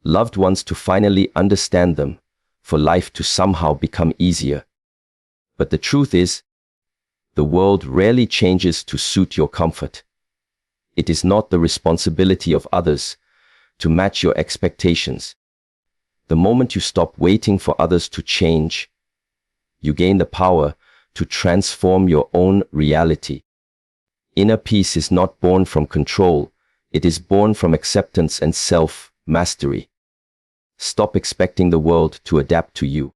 loved ones to finally understand them, for life to somehow become easier. But the truth is, the world rarely changes to suit your comfort. It is not the responsibility of others to match your expectations. The moment you stop waiting for others to change, you gain the power to transform your own reality. Inner peace is not born from control, it is born from acceptance and self-mastery. Stop expecting the world to adapt to you.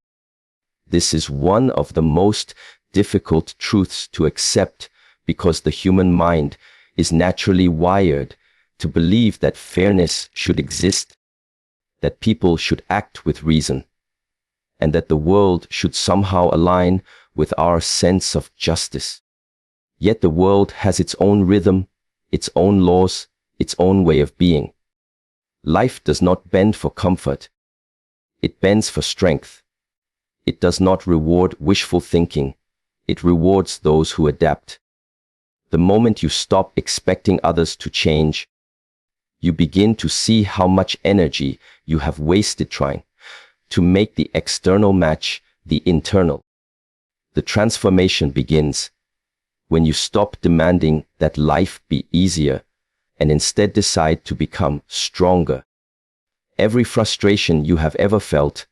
This is one of the most difficult truths to accept because the human mind is naturally wired to believe that fairness should exist, that people should act with reason, and that the world should somehow align with our sense of justice. Yet the world has its own rhythm, its own laws, its own way of being. Life does not bend for comfort. It bends for strength. It does not reward wishful thinking. It rewards those who adapt. The moment you stop expecting others to change, you begin to see how much energy you have wasted trying to make the external match the internal. The transformation begins when you stop demanding that life be easier and instead decide to become stronger. Every frustration you have ever felt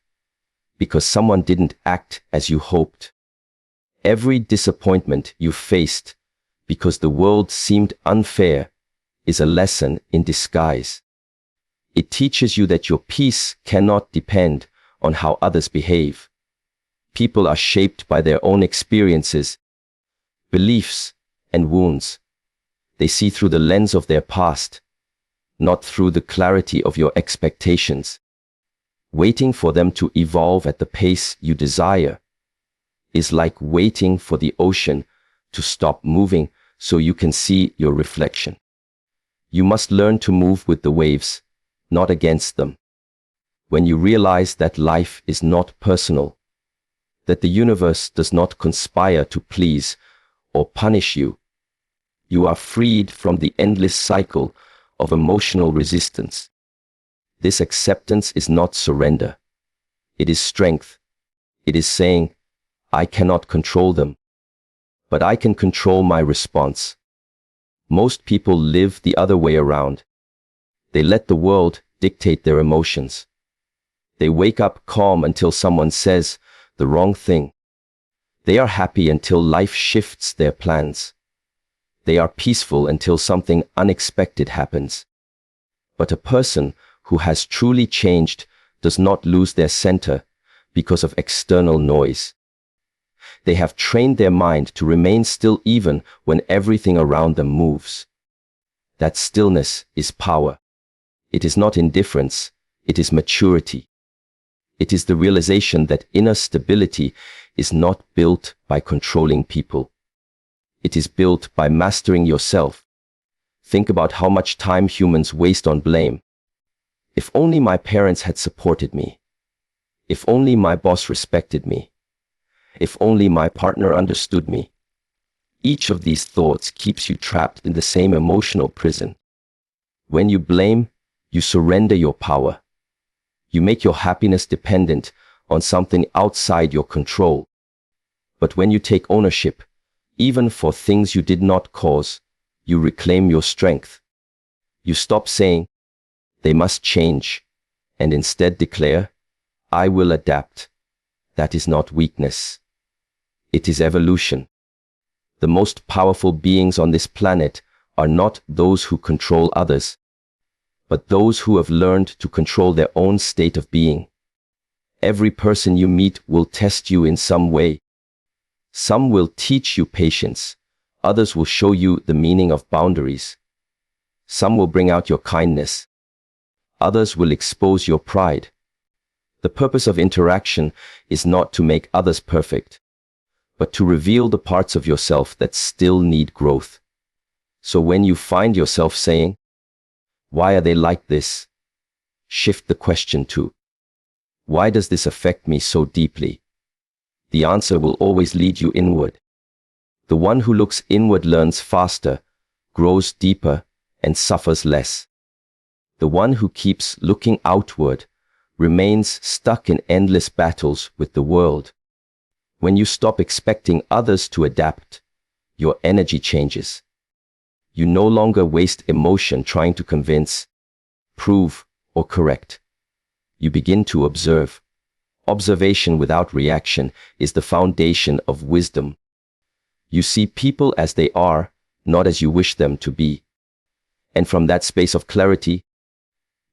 because someone didn't act as you hoped. Every disappointment you faced because the world seemed unfair is a lesson in disguise. It teaches you that your peace cannot depend on how others behave. People are shaped by their own experiences, beliefs, and wounds. They see through the lens of their past, not through the clarity of your expectations. Waiting for them to evolve at the pace you desire is like waiting for the ocean to stop moving so you can see your reflection. You must learn to move with the waves, not against them. When you realize that life is not personal, that the universe does not conspire to please or punish you, you are freed from the endless cycle of emotional resistance. This acceptance is not surrender. It is strength. It is saying, I cannot control them, but I can control my response. Most people live the other way around. They let the world dictate their emotions. They wake up calm until someone says the wrong thing. They are happy until life shifts their plans. They are peaceful until something unexpected happens. But a person who has truly changed does not lose their center because of external noise. They have trained their mind to remain still even when everything around them moves. That stillness is power. It is not indifference, it is maturity. It is the realization that inner stability is not built by controlling people. It is built by mastering yourself. Think about how much time humans waste on blame. If only my parents had supported me. If only my boss respected me. If only my partner understood me. Each of these thoughts keeps you trapped in the same emotional prison. When you blame, you surrender your power. You make your happiness dependent on something outside your control. But when you take ownership, even for things you did not cause, you reclaim your strength. You stop saying, they must change, and instead declare, I will adapt. That is not weakness. It is evolution. The most powerful beings on this planet are not those who control others, but those who have learned to control their own state of being. Every person you meet will test you in some way. Some will teach you patience. Others will show you the meaning of boundaries. Some will bring out your kindness. Others will expose your pride. The purpose of interaction is not to make others perfect, but to reveal the parts of yourself that still need growth. So when you find yourself saying, why are they like this? Shift the question to, why does this affect me so deeply? The answer will always lead you inward. The one who looks inward learns faster, grows deeper, and suffers less. The one who keeps looking outward remains stuck in endless battles with the world. When you stop expecting others to adapt, your energy changes. You no longer waste emotion trying to convince, prove, or correct. You begin to observe. Observation without reaction is the foundation of wisdom. You see people as they are, not as you wish them to be. And from that space of clarity,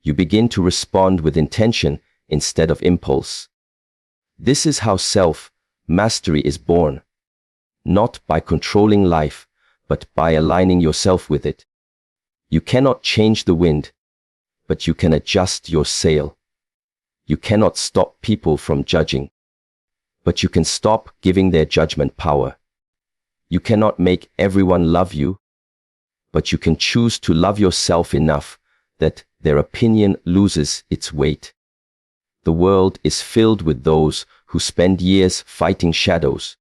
you begin to respond with intention instead of impulse. This is how self-mastery is born, not by controlling life, but by aligning yourself with it. You cannot change the wind, but you can adjust your sail. You cannot stop people from judging, but you can stop giving their judgment power. You cannot make everyone love you, but you can choose to love yourself enough that their opinion loses its weight. The world is filled with those who spend years fighting shadows.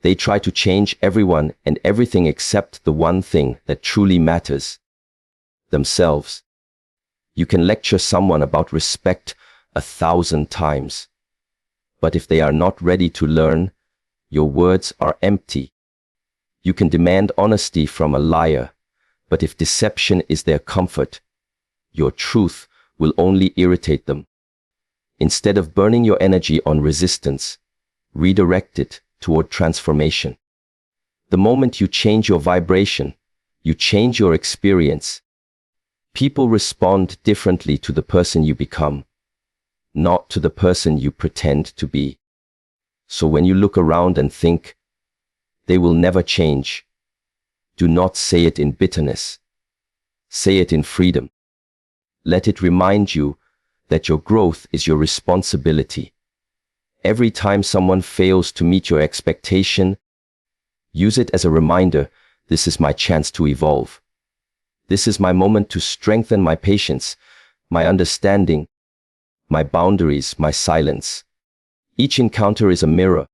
They try to change everyone and everything except the one thing that truly matters: themselves. You can lecture someone about respect 1,000 times, but if they are not ready to learn, your words are empty. You can demand honesty from a liar, but if deception is their comfort, your truth will only irritate them. Instead of burning your energy on resistance, redirect it toward transformation. The moment you change your vibration, you change your experience. People respond differently to the person you become, not to the person you pretend to be. So when you look around and think, they will never change, do not say it in bitterness. Say it in freedom. Let it remind you that your growth is your responsibility. Every time someone fails to meet your expectation, use it as a reminder: this is my chance to evolve. This is my moment to strengthen my patience, my understanding, my boundaries, my silence. Each encounter is a mirror,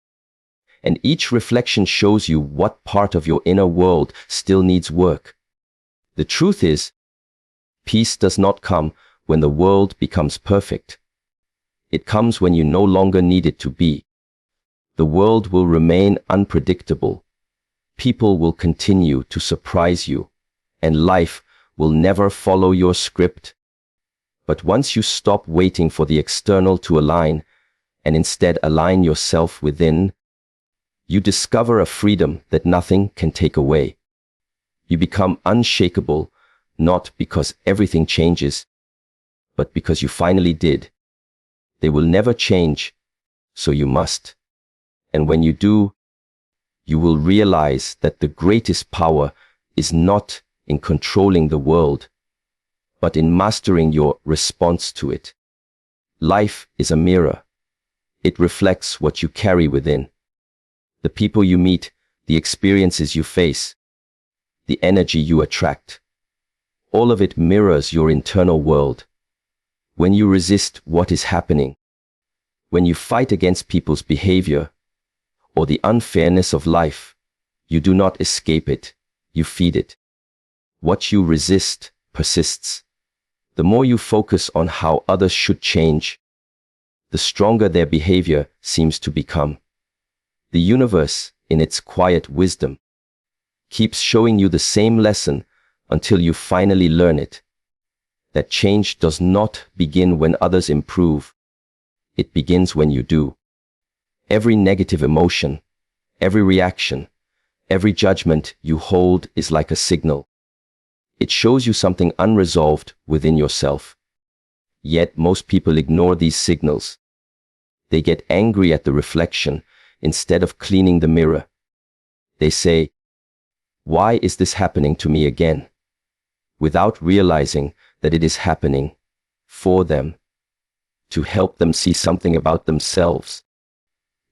and each reflection shows you what part of your inner world still needs work. The truth is, peace does not come when the world becomes perfect. It comes when you no longer need it to be. The world will remain unpredictable. People will continue to surprise you, and life will never follow your script. But once you stop waiting for the external to align, and instead align yourself within, you discover a freedom that nothing can take away. You become unshakable, not because everything changes, but because you finally did. They will never change, so you must. And when you do, you will realize that the greatest power is not in controlling the world, but in mastering your response to it. Life is a mirror. It reflects what you carry within. The people you meet, the experiences you face, the energy you attract. All of it mirrors your internal world. When you resist what is happening, when you fight against people's behavior or the unfairness of life, you do not escape it, you feed it. What you resist persists. The more you focus on how others should change, the stronger their behavior seems to become. The universe, in its quiet wisdom, keeps showing you the same lesson until you finally learn it. That change does not begin when others improve. It begins when you do. Every negative emotion, every reaction, every judgment you hold is like a signal. It shows you something unresolved within yourself. Yet most people ignore these signals. They get angry at the reflection instead of cleaning the mirror. They say, "Why is this happening to me again?" without realizing that it is happening for them, to help them see something about themselves.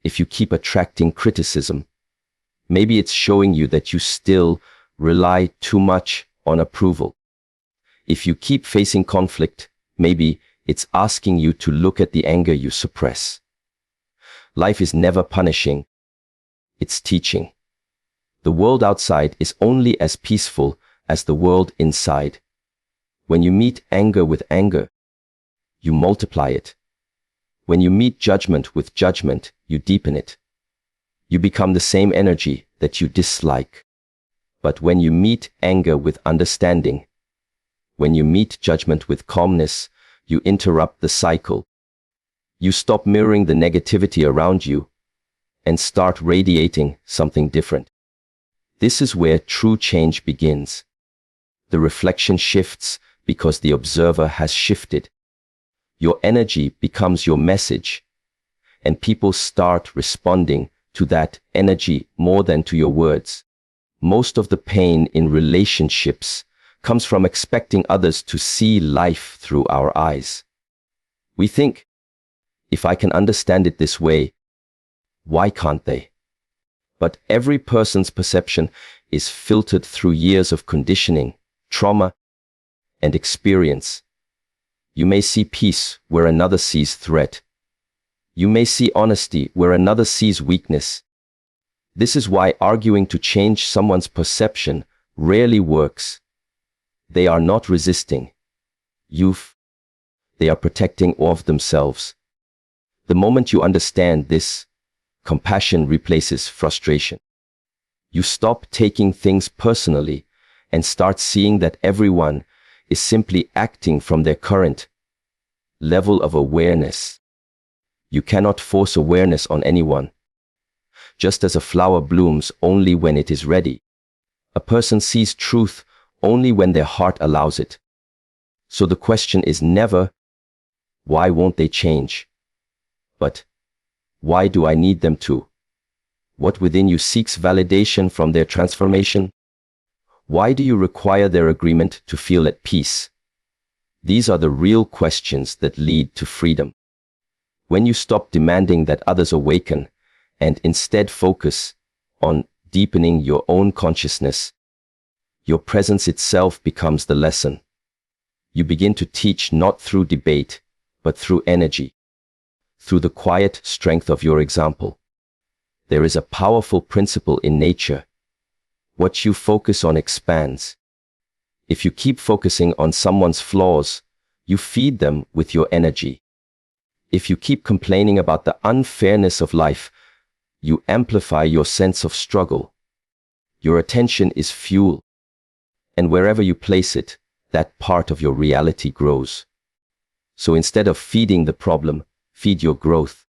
If you keep attracting criticism, maybe it's showing you that you still rely too much on approval. If you keep facing conflict, maybe it's asking you to look at the anger you suppress. Life is never punishing, it's teaching. The world outside is only as peaceful as the world inside. When you meet anger with anger, you multiply it. When you meet judgment with judgment, you deepen it. You become the same energy that you dislike. But when you meet anger with understanding, when you meet judgment with calmness, you interrupt the cycle. You stop mirroring the negativity around you and start radiating something different. This is where true change begins. The reflection shifts because the observer has shifted. Your energy becomes your message, and people start responding to that energy more than to your words. Most of the pain in relationships comes from expecting others to see life through our eyes. We think, if I can understand it this way, why can't they? But every person's perception is filtered through years of conditioning, trauma, and experience. You may see peace where another sees threat. You may see honesty where another sees weakness. This is why arguing to change someone's perception rarely works. They are not resisting youth. They are protecting of themselves. The moment you understand this, compassion replaces frustration. You stop taking things personally and start seeing that everyone is simply acting from their current level of awareness. You cannot force awareness on anyone. Just as a flower blooms only when it is ready, a person sees truth only when their heart allows it. So the question is never, why won't they change? But, why do I need them to? What within you seeks validation from their transformation? Why do you require their agreement to feel at peace? These are the real questions that lead to freedom. When you stop demanding that others awaken and instead focus on deepening your own consciousness, your presence itself becomes the lesson. You begin to teach not through debate, but through energy, through the quiet strength of your example. There is a powerful principle in nature. What you focus on expands. If you keep focusing on someone's flaws, you feed them with your energy. If you keep complaining about the unfairness of life, you amplify your sense of struggle. Your attention is fuel, and wherever you place it, that part of your reality grows. So instead of feeding the problem, feed your growth.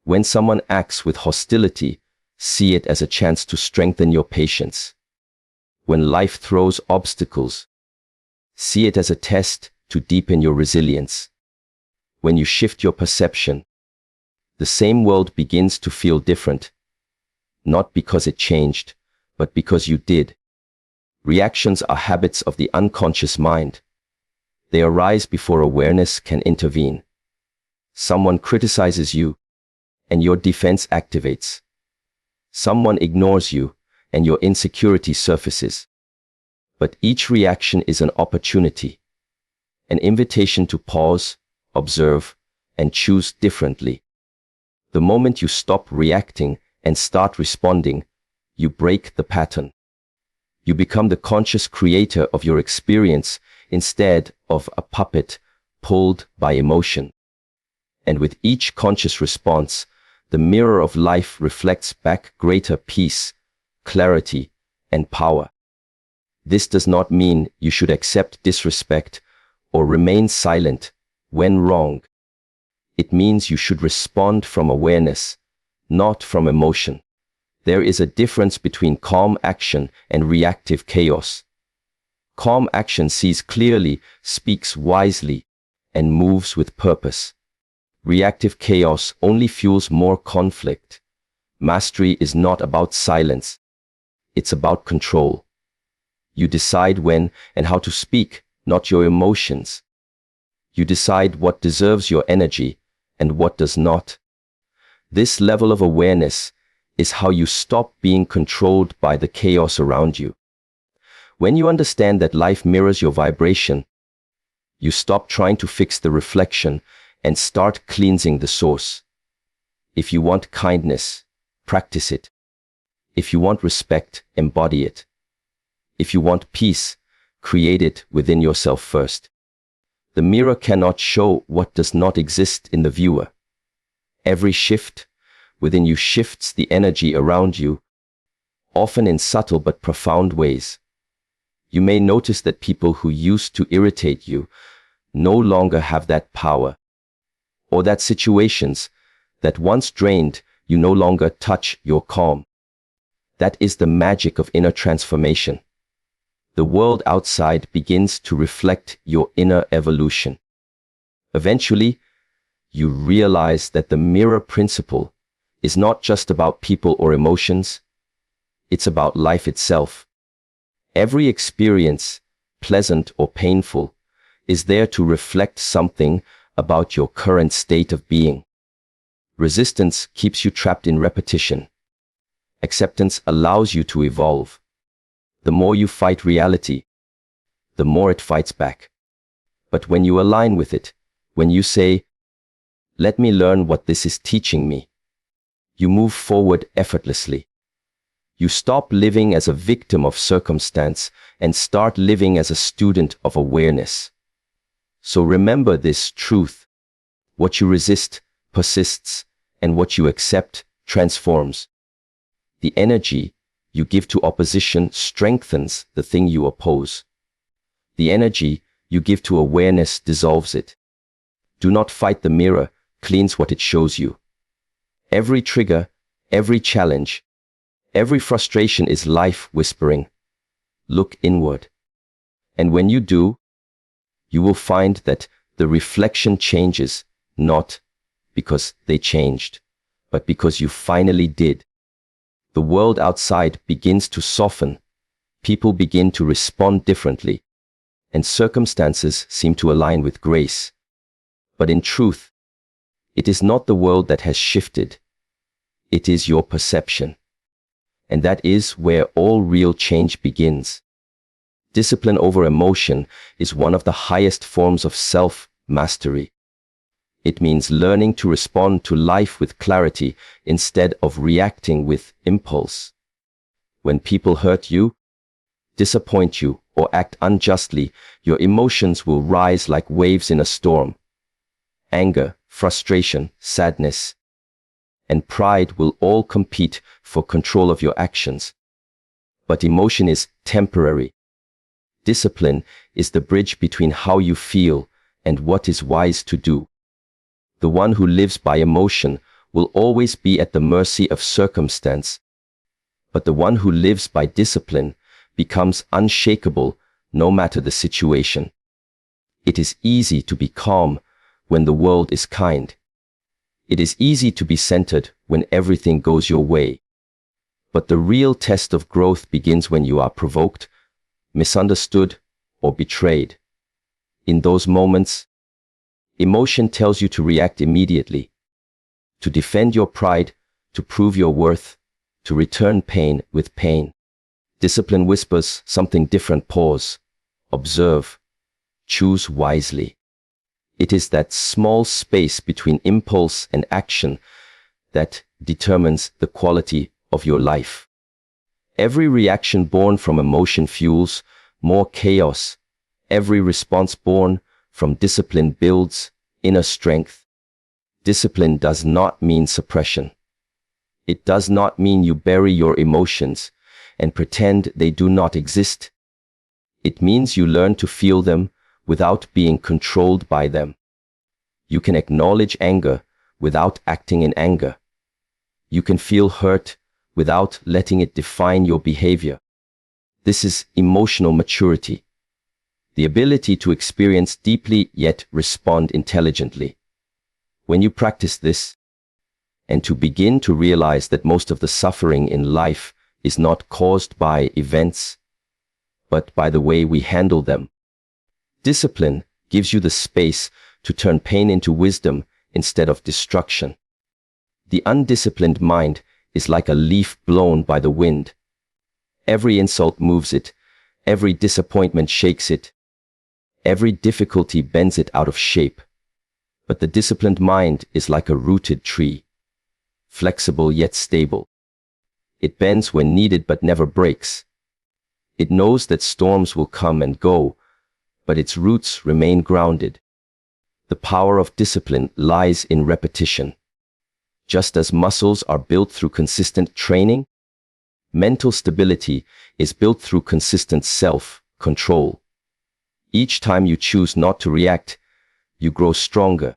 When someone acts with hostility, see it as a chance to strengthen your patience. When life throws obstacles, see it as a test to deepen your resilience. When you shift your perception, the same world begins to feel different, not because it changed, but because you did. Reactions are habits of the unconscious mind. They arise before awareness can intervene. Someone criticizes you, and your defense activates. Someone ignores you, and your insecurity surfaces. But each reaction is an opportunity, an invitation to pause, observe, and choose differently. The moment you stop reacting and start responding, you break the pattern. You become the conscious creator of your experience instead of a puppet pulled by emotion. And with each conscious response, the mirror of life reflects back greater peace, clarity, and power. This does not mean you should accept disrespect or remain silent when wrong. It means you should respond from awareness, not from emotion. There is a difference between calm action and reactive chaos. Calm action sees clearly, speaks wisely, and moves with purpose. Reactive chaos only fuels more conflict. Mastery is not about silence. It's about control. You decide when and how to speak, not your emotions. You decide what deserves your energy and what does not. This level of awareness is how you stop being controlled by the chaos around you. When you understand that life mirrors your vibration, you stop trying to fix the reflection and start cleansing the source. If you want kindness, practice it. If you want respect, embody it. If you want peace, create it within yourself first. The mirror cannot show what does not exist in the viewer. Every shift within you shifts the energy around you, often in subtle but profound ways. You may notice that people who used to irritate you no longer have that power, or that situations that once drained you no longer touch your calm. That is the magic of inner transformation. The world outside begins to reflect your inner evolution. Eventually, you realize that the mirror principle is not just about people or emotions, it's about life itself. Every experience, pleasant or painful, is there to reflect something about your current state of being. Resistance keeps you trapped in repetition. Acceptance allows you to evolve. The more you fight reality, the more it fights back. But when you align with it, when you say, "Let me learn what this is teaching me," you move forward effortlessly. You stop living as a victim of circumstance and start living as a student of awareness. So remember this truth: what you resist persists, and what you accept transforms. The energy you give to opposition strengthens the thing you oppose. The energy you give to awareness dissolves it. Do not fight the mirror, cleanse what it shows you. Every trigger, every challenge, every frustration is life whispering, "Look inward." And when you do, you will find that the reflection changes, not because they changed, but because you finally did. The world outside begins to soften, people begin to respond differently, and circumstances seem to align with grace. But in truth, it is not the world that has shifted, it is your perception. And that is where all real change begins. Discipline over emotion is one of the highest forms of self-mastery. It means learning to respond to life with clarity instead of reacting with impulse. When people hurt you, disappoint you, or act unjustly, your emotions will rise like waves in a storm. Anger, frustration, sadness, and pride will all compete for control of your actions. But emotion is temporary. Discipline is the bridge between how you feel and what is wise to do. The one who lives by emotion will always be at the mercy of circumstance, but the one who lives by discipline becomes unshakable no matter the situation. It is easy to be calm when the world is kind. It is easy to be centered when everything goes your way. But the real test of growth begins when you are provoked, misunderstood, or betrayed. In those moments, emotion tells you to react immediately, to defend your pride, to prove your worth, to return pain with pain. Discipline whispers something different. Pause, observe, choose wisely. It is that small space between impulse and action that determines the quality of your life. Every reaction born from emotion fuels more chaos. Every response born from discipline builds inner strength. Discipline does not mean suppression. It does not mean you bury your emotions and pretend they do not exist. It means you learn to feel them without being controlled by them. You can acknowledge anger without acting in anger. You can feel hurt without letting it define your behavior. This is emotional maturity. The ability to experience deeply yet respond intelligently. When you practice this, and to begin to realize that most of the suffering in life is not caused by events, but by the way we handle them. Discipline gives you the space to turn pain into wisdom instead of destruction. The undisciplined mind is like a leaf blown by the wind. Every insult moves it, every disappointment shakes it, every difficulty bends it out of shape. But the disciplined mind is like a rooted tree, flexible yet stable. It bends when needed but never breaks. It knows that storms will come and go, but its roots remain grounded. The power of discipline lies in repetition. Just as muscles are built through consistent training, mental stability is built through consistent self-control. Each time you choose not to react, you grow stronger.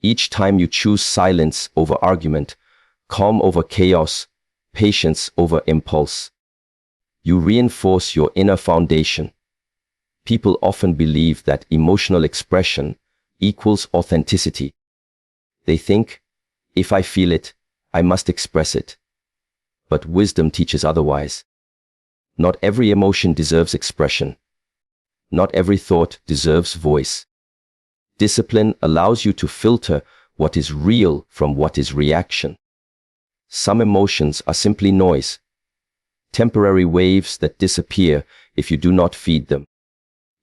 Each time you choose silence over argument, calm over chaos, patience over impulse, you reinforce your inner foundation. People often believe that emotional expression equals authenticity. They think, if I feel it, I must express it. But wisdom teaches otherwise. Not every emotion deserves expression. Not every thought deserves voice. Discipline allows you to filter what is real from what is reaction. Some emotions are simply noise, temporary waves that disappear if you do not feed them.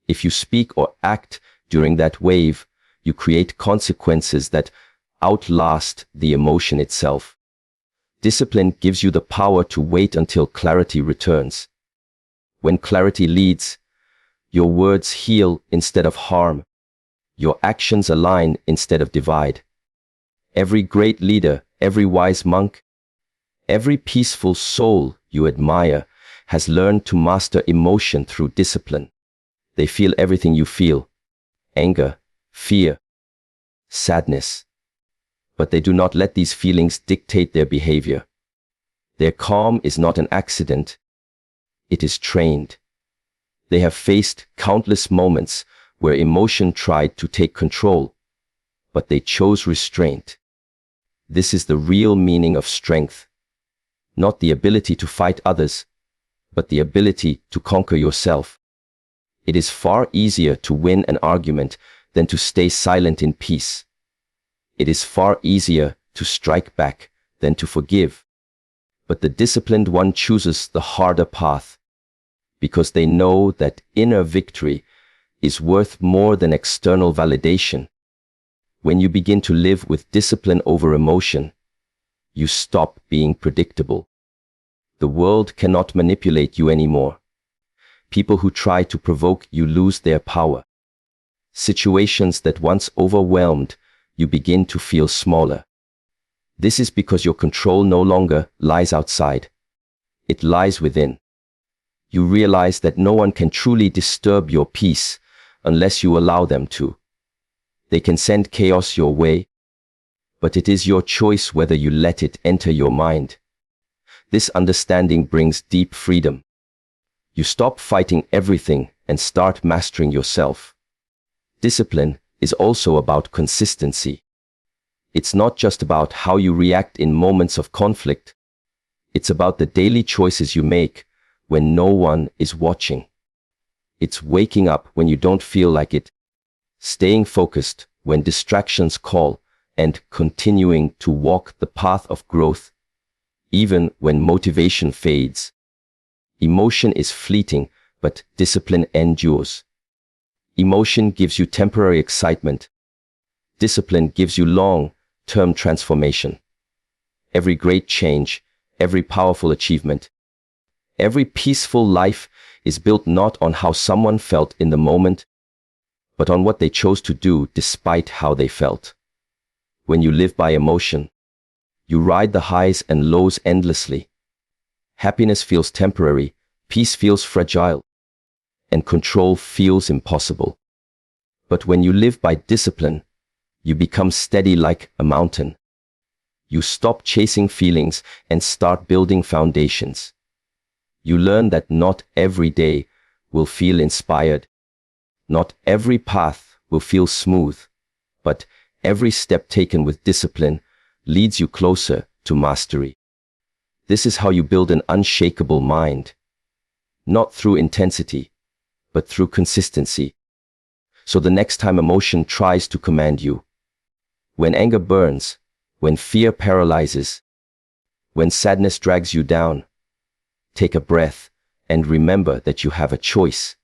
If you speak or act during that wave, you create consequences that outlast the emotion itself. Discipline gives you the power to wait until clarity returns. When clarity leads, your words heal instead of harm. Your actions align instead of divide. Every great leader, every wise monk, every peaceful soul you admire has learned to master emotion through discipline. They feel everything you feel: anger, fear, sadness. But they do not let these feelings dictate their behavior. Their calm is not an accident. It is trained. They have faced countless moments where emotion tried to take control, but they chose restraint. This is the real meaning of strength. Not the ability to fight others, but the ability to conquer yourself. It is far easier to win an argument than to stay silent in peace. It is far easier to strike back than to forgive. But the disciplined one chooses the harder path, because they know that inner victory is worth more than external validation. When you begin to live with discipline over emotion, you stop being predictable. The world cannot manipulate you anymore. People who try to provoke you lose their power. Situations that once overwhelmed you begin to feel smaller. This is because your control no longer lies outside. It lies within. You realize that no one can truly disturb your peace unless you allow them to. They can send chaos your way, but it is your choice whether you let it enter your mind. This understanding brings deep freedom. You stop fighting everything and start mastering yourself. Discipline is also about consistency. It's not just about how you react in moments of conflict. It's about the daily choices you make when no one is watching. It's waking up when you don't feel like it, staying focused when distractions call, and continuing to walk the path of growth, even when motivation fades. Emotion is fleeting, but discipline endures. Emotion gives you temporary excitement. Discipline gives you long-term transformation. Every great change, every powerful achievement, every peaceful life is built not on how someone felt in the moment, but on what they chose to do despite how they felt. When you live by emotion, you ride the highs and lows endlessly. Happiness feels temporary, peace feels fragile, and control feels impossible. But when you live by discipline, you become steady like a mountain. You stop chasing feelings and start building foundations. You learn that not every day will feel inspired. Not every path will feel smooth, but every step taken with discipline leads you closer to mastery. This is how you build an unshakable mind, not through intensity, but through consistency. So the next time emotion tries to command you, when anger burns, when fear paralyzes, when sadness drags you down, take a breath and remember that you have a choice.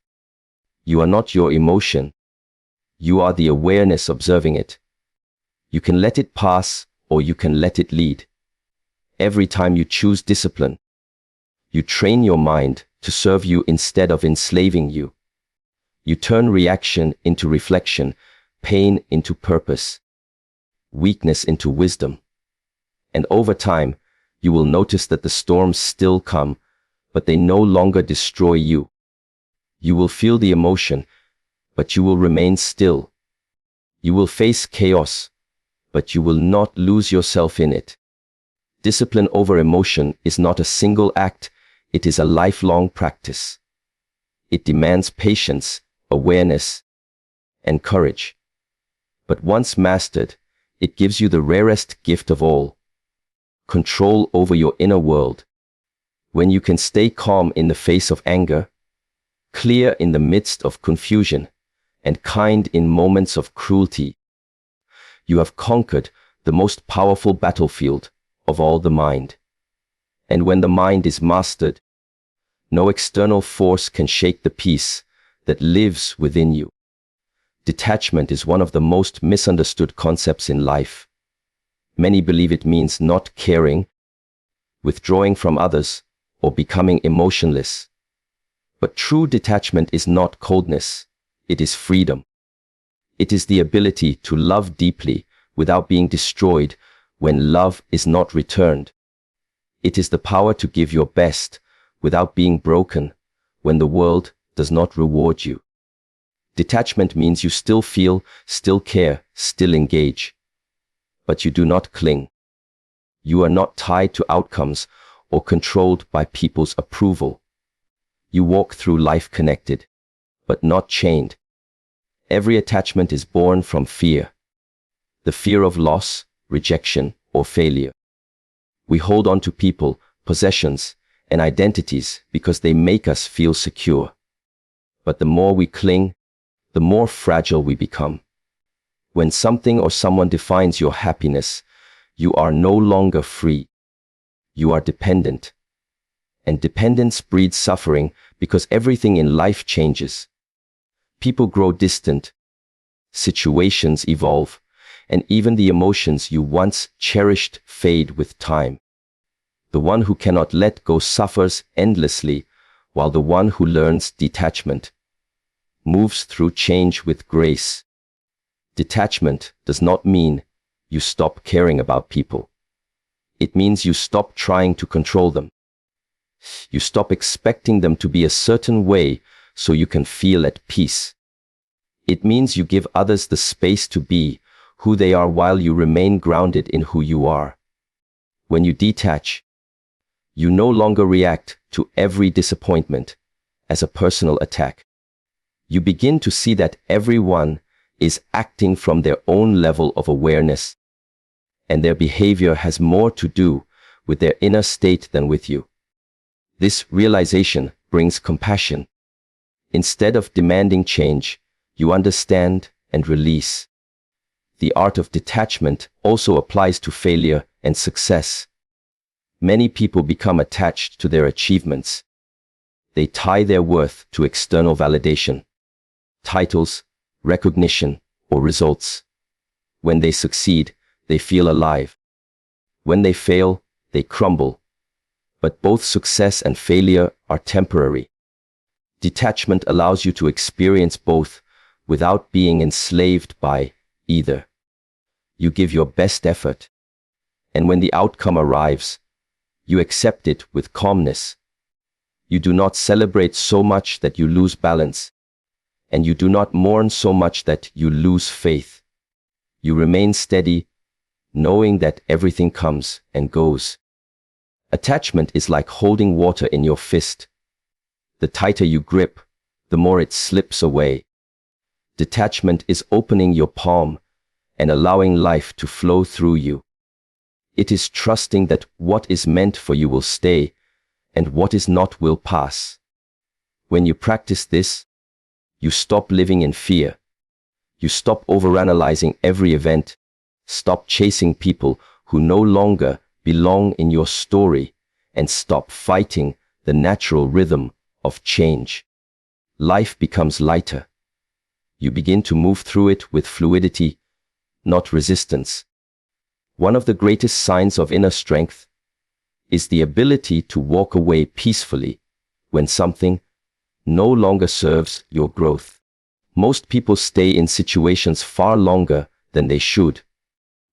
You are not your emotion. You are the awareness observing it. You can let it pass or you can let it lead. Every time you choose discipline, you train your mind to serve you instead of enslaving you. You turn reaction into reflection, pain into purpose, weakness into wisdom. And over time, you will notice that the storms still come, but they no longer destroy you. You will feel the emotion, but you will remain still. You will face chaos, but you will not lose yourself in it. Discipline over emotion is not a single act, it is a lifelong practice. It demands patience, awareness, and courage. But once mastered, it gives you the rarest gift of all: control over your inner world. When you can stay calm in the face of anger, clear in the midst of confusion, and kind in moments of cruelty, you have conquered the most powerful battlefield of all, the mind. And when the mind is mastered, no external force can shake the peace that lives within you. Detachment is one of the most misunderstood concepts in life. Many believe it means not caring, withdrawing from others, or becoming emotionless. But true detachment is not coldness, it is freedom. It is the ability to love deeply without being destroyed when love is not returned. It is the power to give your best without being broken when the world does not reward you. Detachment means you still feel, still care, still engage. But you do not cling. You are not tied to outcomes or controlled by people's approval. You walk through life connected, but not chained. Every attachment is born from fear. The fear of loss, rejection, or failure. We hold on to people, possessions, and identities because they make us feel secure. But the more we cling, the more fragile we become. When something or someone defines your happiness, you are no longer free. You are dependent. And dependence breeds suffering because everything in life changes. People grow distant, situations evolve, and even the emotions you once cherished fade with time. The one who cannot let go suffers endlessly, while the one who learns detachment moves through change with grace. Detachment does not mean you stop caring about people. It means you stop trying to control them. You stop expecting them to be a certain way so you can feel at peace. It means you give others the space to be who they are while you remain grounded in who you are. When you detach, you no longer react to every disappointment as a personal attack. You begin to see that everyone is acting from their own level of awareness, and their behavior has more to do with their inner state than with you. This realization brings compassion. Instead of demanding change, you understand and release. The art of detachment also applies to failure and success. Many people become attached to their achievements. They tie their worth to external validation, titles, recognition, or results. When they succeed, they feel alive. When they fail, they crumble. But both success and failure are temporary. Detachment allows you to experience both without being enslaved by either. You give your best effort, and when the outcome arrives, you accept it with calmness. You do not celebrate so much that you lose balance, and you do not mourn so much that you lose faith. You remain steady, knowing that everything comes and goes. Attachment is like holding water in your fist. The tighter you grip, the more it slips away. Detachment is opening your palm and allowing life to flow through you. It is trusting that what is meant for you will stay, and what is not will pass. When you practice this, you stop living in fear. You stop overanalyzing every event. Stop chasing people who no longer belong in your story, and stop fighting the natural rhythm of change. Life becomes lighter. You begin to move through it with fluidity, not resistance. One of the greatest signs of inner strength is the ability to walk away peacefully when something no longer serves your growth. Most people stay in situations far longer than they should.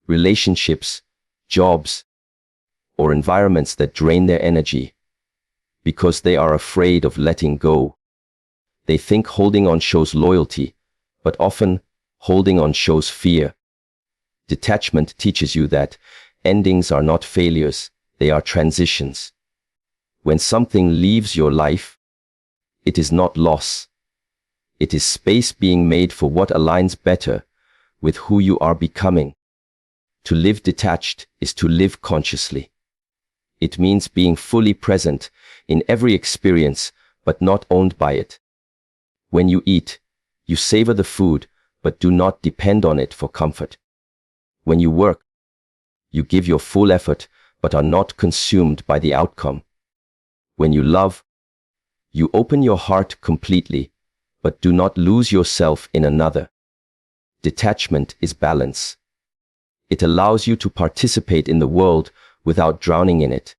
Relationships, jobs, or environments that drain their energy because they are afraid of letting go. They think holding on shows loyalty, but often holding on shows fear. Detachment teaches you that endings are not failures, they are transitions. When something leaves your life, it is not loss. It is space being made for what aligns better with who you are becoming. To live detached is to live consciously. It means being fully present in every experience, but not owned by it. When you eat, you savor the food, but do not depend on it for comfort. When you work, you give your full effort, but are not consumed by the outcome. When you love, you open your heart completely, but do not lose yourself in another. Detachment is balance. It allows you to participate in the world without drowning in it.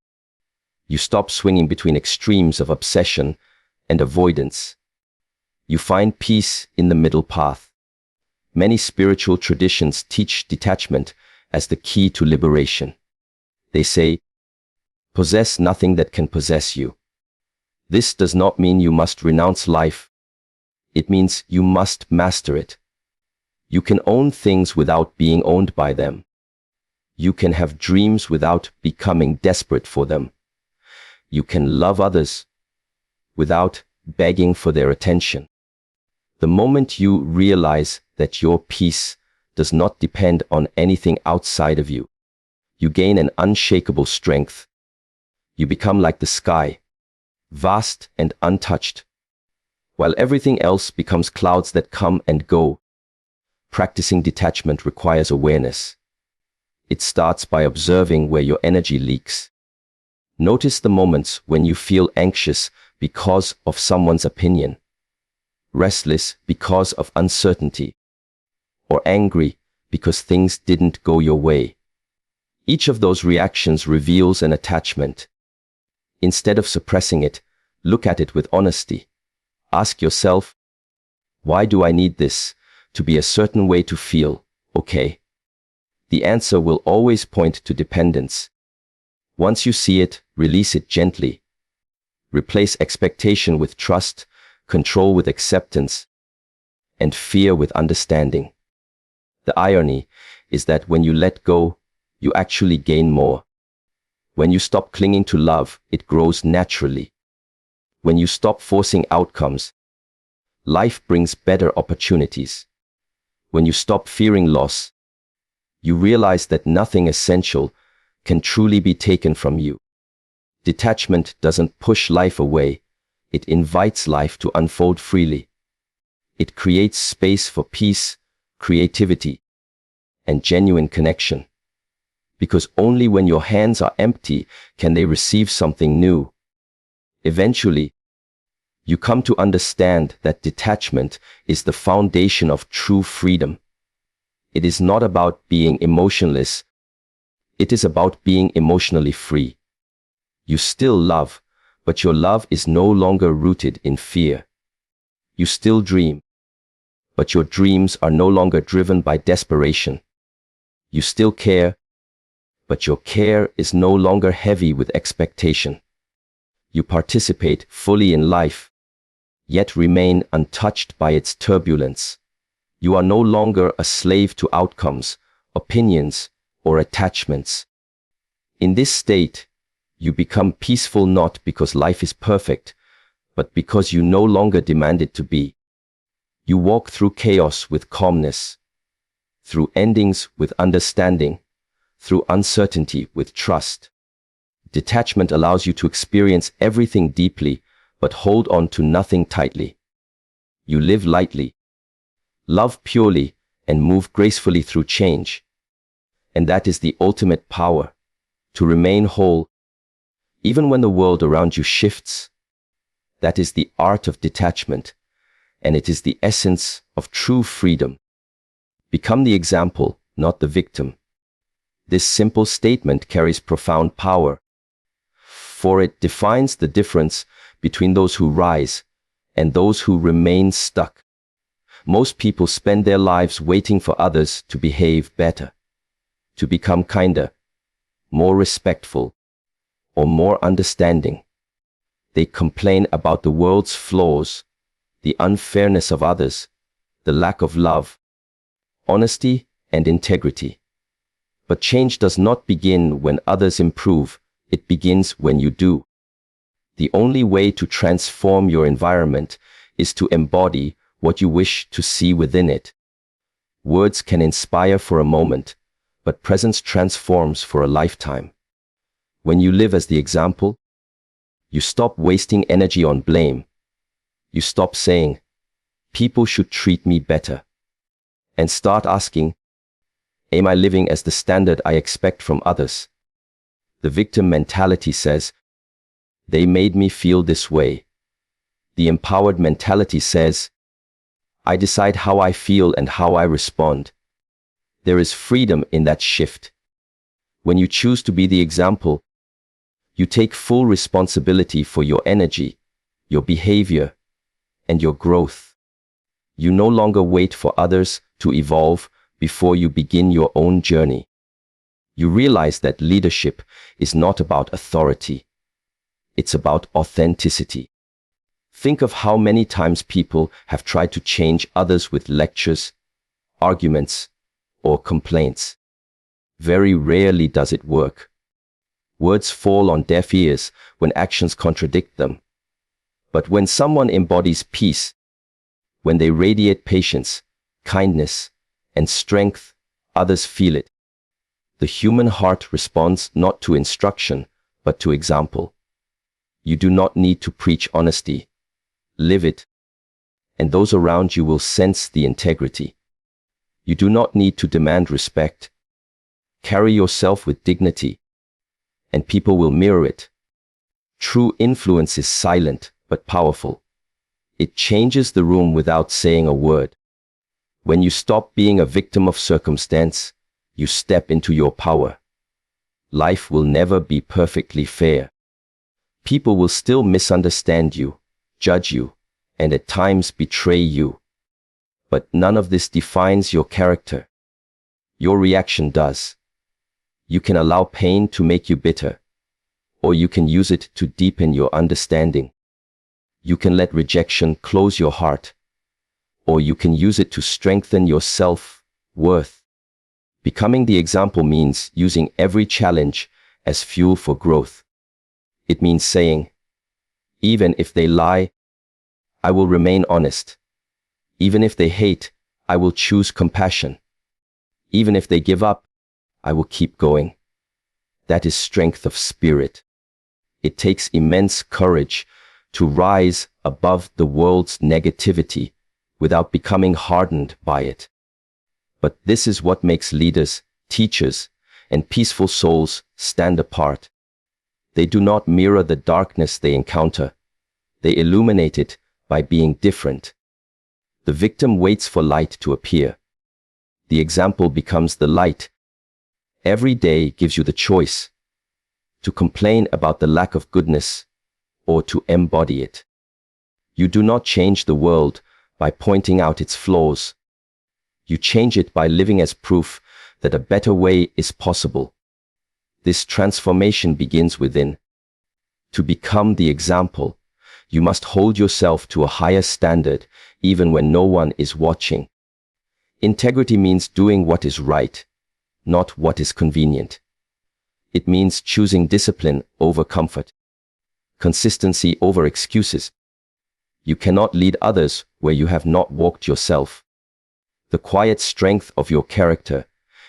You stop swinging between extremes of obsession and avoidance. You find peace in the middle path. Many spiritual traditions teach detachment as the key to liberation. They say, possess nothing that can possess you. This does not mean you must renounce life. It means you must master it. You can own things without being owned by them. You can have dreams without becoming desperate for them. You can love others without begging for their attention. The moment you realize that your peace does not depend on anything outside of you, you gain an unshakable strength. You become like the sky, vast and untouched, while everything else becomes clouds that come and go. Practicing detachment requires awareness. It starts by observing where your energy leaks. Notice the moments when you feel anxious because of someone's opinion, restless because of uncertainty, or angry because things didn't go your way. Each of those reactions reveals an attachment. Instead of suppressing it, look at it with honesty. Ask yourself, why do I need this to be a certain way to feel okay? The answer will always point to dependence. Once you see it, release it gently. Replace expectation with trust, control with acceptance, and fear with understanding. The irony is that when you let go, you actually gain more. When you stop clinging to love, it grows naturally. When you stop forcing outcomes, life brings better opportunities. When you stop fearing loss, you realize that nothing essential can truly be taken from you. Detachment doesn't push life away. It invites life to unfold freely. It creates space for peace, creativity, and genuine connection. Because only when your hands are empty can they receive something new. Eventually, you come to understand that detachment is the foundation of true freedom. It is not about being emotionless. It is about being emotionally free. You still love, but your love is no longer rooted in fear. You still dream, but your dreams are no longer driven by desperation. You still care, but your care is no longer heavy with expectation. You participate fully in life, yet remain untouched by its turbulence. You are no longer a slave to outcomes, opinions, or attachments. In this state, you become peaceful not because life is perfect, but because you no longer demand it to be. You walk through chaos with calmness, through endings with understanding, through uncertainty with trust. Detachment allows you to experience everything deeply, but hold on to nothing tightly. You live lightly, love purely, and move gracefully through change. And that is the ultimate power, to remain whole, even when the world around you shifts. That is the art of detachment, and it is the essence of true freedom. Become the example, not the victim. This simple statement carries profound power, for it defines the difference between those who rise and those who remain stuck. Most people spend their lives waiting for others to behave better, to become kinder, more respectful, or more understanding. They complain about the world's flaws, the unfairness of others, the lack of love, honesty, and integrity. But change does not begin when others improve, it begins when you do. The only way to transform your environment is to embody what you wish to see within it. Words can inspire for a moment, but presence transforms for a lifetime. When you live as the example, you stop wasting energy on blame. You stop saying, "People should treat me better," and start asking, "Am I living as the standard I expect from others?" The victim mentality says, "They made me feel this way." The empowered mentality says, "I decide how I feel and how I respond." There is freedom in that shift. When you choose to be the example, you take full responsibility for your energy, your behavior, and your growth. You no longer wait for others to evolve before you begin your own journey. You realize that leadership is not about authority. It's about authenticity. Think of how many times people have tried to change others with lectures, arguments, or complaints. Very rarely does it work. Words fall on deaf ears when actions contradict them. But when someone embodies peace, when they radiate patience, kindness, and strength, others feel it. The human heart responds not to instruction, but to example. You do not need to preach honesty. Live it, and those around you will sense the integrity. You do not need to demand respect. Carry yourself with dignity, and people will mirror it. True influence is silent but powerful. It changes the room without saying a word. When you stop being a victim of circumstance, you step into your power. Life will never be perfectly fair. People will still misunderstand you, judge you, and at times betray you. But none of this defines your character. Your reaction does. You can allow pain to make you bitter, or you can use it to deepen your understanding. You can let rejection close your heart, or you can use it to strengthen your self-worth. Becoming the example means using every challenge as fuel for growth. It means saying, "Even if they lie, I will remain honest. Even if they hate, I will choose compassion. Even if they give up, I will keep going." That is strength of spirit. It takes immense courage to rise above the world's negativity without becoming hardened by it. But this is what makes leaders, teachers, and peaceful souls stand apart. They do not mirror the darkness they encounter. They illuminate it by being different. The victim waits for light to appear. The example becomes the light. Every day gives you the choice to complain about the lack of goodness or to embody it. You do not change the world by pointing out its flaws. You change it by living as proof that a better way is possible. This transformation begins within. To become the example, you must hold yourself to a higher standard even when no one is watching. Integrity means doing what is right, not what is convenient. It means choosing discipline over comfort, consistency over excuses. You cannot lead others where you have not walked yourself. The quiet strength of your character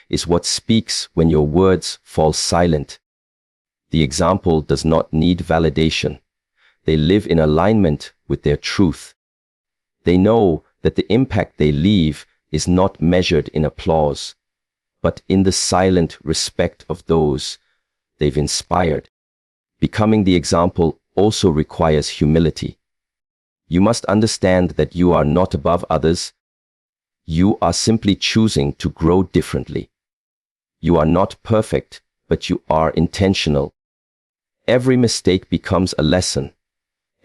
is what speaks when your words fall silent. The example does not need validation. They live in alignment with their truth. They know that the impact they leave is not measured in applause, but in the silent respect of those they've inspired. Becoming the example also requires humility. You must understand that you are not above others. You are simply choosing to grow differently. You are not perfect, but you are intentional. Every mistake becomes a lesson.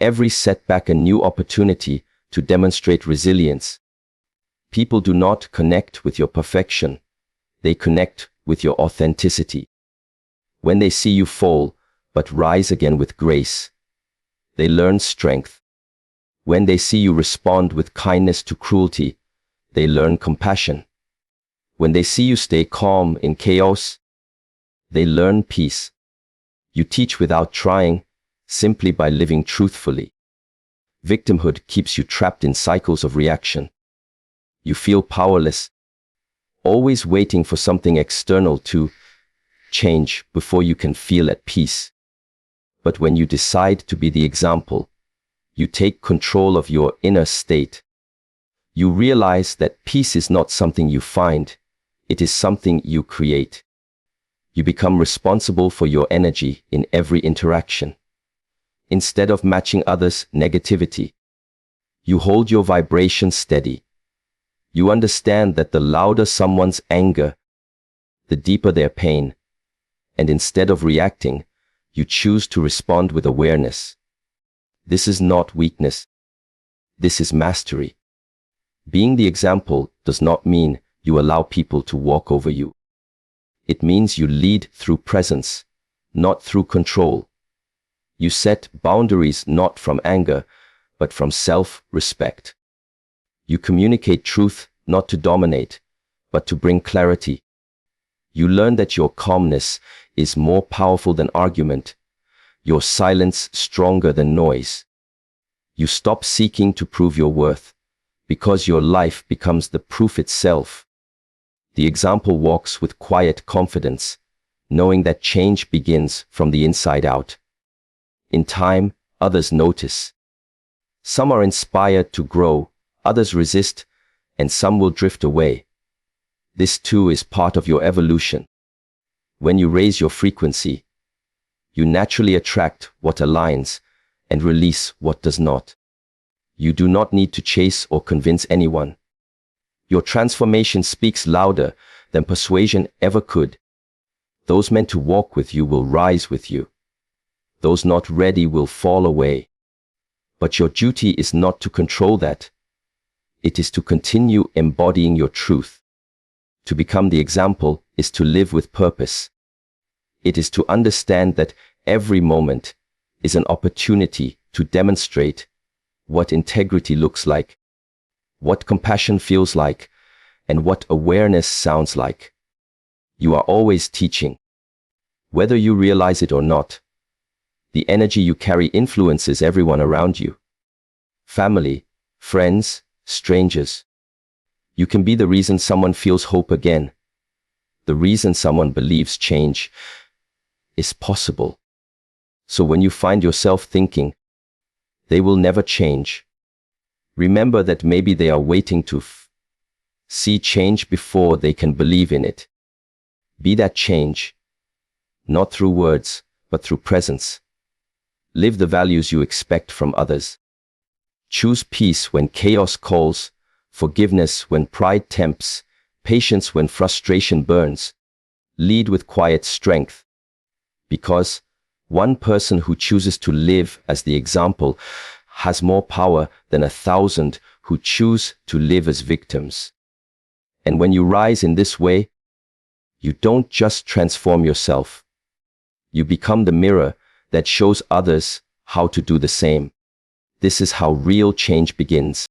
every setback a new opportunity to demonstrate resilience. People do not connect with your perfection. They connect with your authenticity. When they see you fall, but rise again with grace, they learn strength. When they see you respond with kindness to cruelty, they learn compassion. When they see you stay calm in chaos, they learn peace. You teach without trying, simply by living truthfully. Victimhood keeps you trapped in cycles of reaction. You feel powerless, always waiting for something external to change before you can feel at peace. But when you decide to be the example, you take control of your inner state. You realize that peace is not something you find, it is something you create. You become responsible for your energy in every interaction. Instead of matching others' negativity, you hold your vibration steady. You understand that the louder someone's anger, the deeper their pain, and instead of reacting, you choose to respond with awareness. This is not weakness. This is mastery. Being the example does not mean you allow people to walk over you. It means you lead through presence, not through control. You set boundaries not from anger, but from self-respect. You communicate truth not to dominate, but to bring clarity. You learn that your calmness is more powerful than argument, your silence stronger than noise. You stop seeking to prove your worth, because your life becomes the proof itself. The example walks with quiet confidence, knowing that change begins from the inside out. In time, others notice. Some are inspired to grow, others resist, and some will drift away. This too is part of your evolution. When you raise your frequency, you naturally attract what aligns and release what does not. You do not need to chase or convince anyone. Your transformation speaks louder than persuasion ever could. Those meant to walk with you will rise with you. Those not ready will fall away. But your duty is not to control that. It is to continue embodying your truth. To become the example is to live with purpose. It is to understand that every moment is an opportunity to demonstrate what integrity looks like, what compassion feels like, and what awareness sounds like. You are always teaching. Whether you realize it or not, the energy you carry influences everyone around you. Family, friends, strangers. You can be the reason someone feels hope again, the reason someone believes change is possible. So when you find yourself thinking, they will never change, remember that maybe they are waiting to see change before they can believe in it. Be that change, not through words, but through presence. Live the values you expect from others. Choose peace when chaos calls, forgiveness when pride tempts, patience when frustration burns. Lead with quiet strength. Because one person who chooses to live as the example has more power than 1,000 who choose to live as victims. And when you rise in this way, you don't just transform yourself. You become the mirror that shows others how to do the same. This is how real change begins.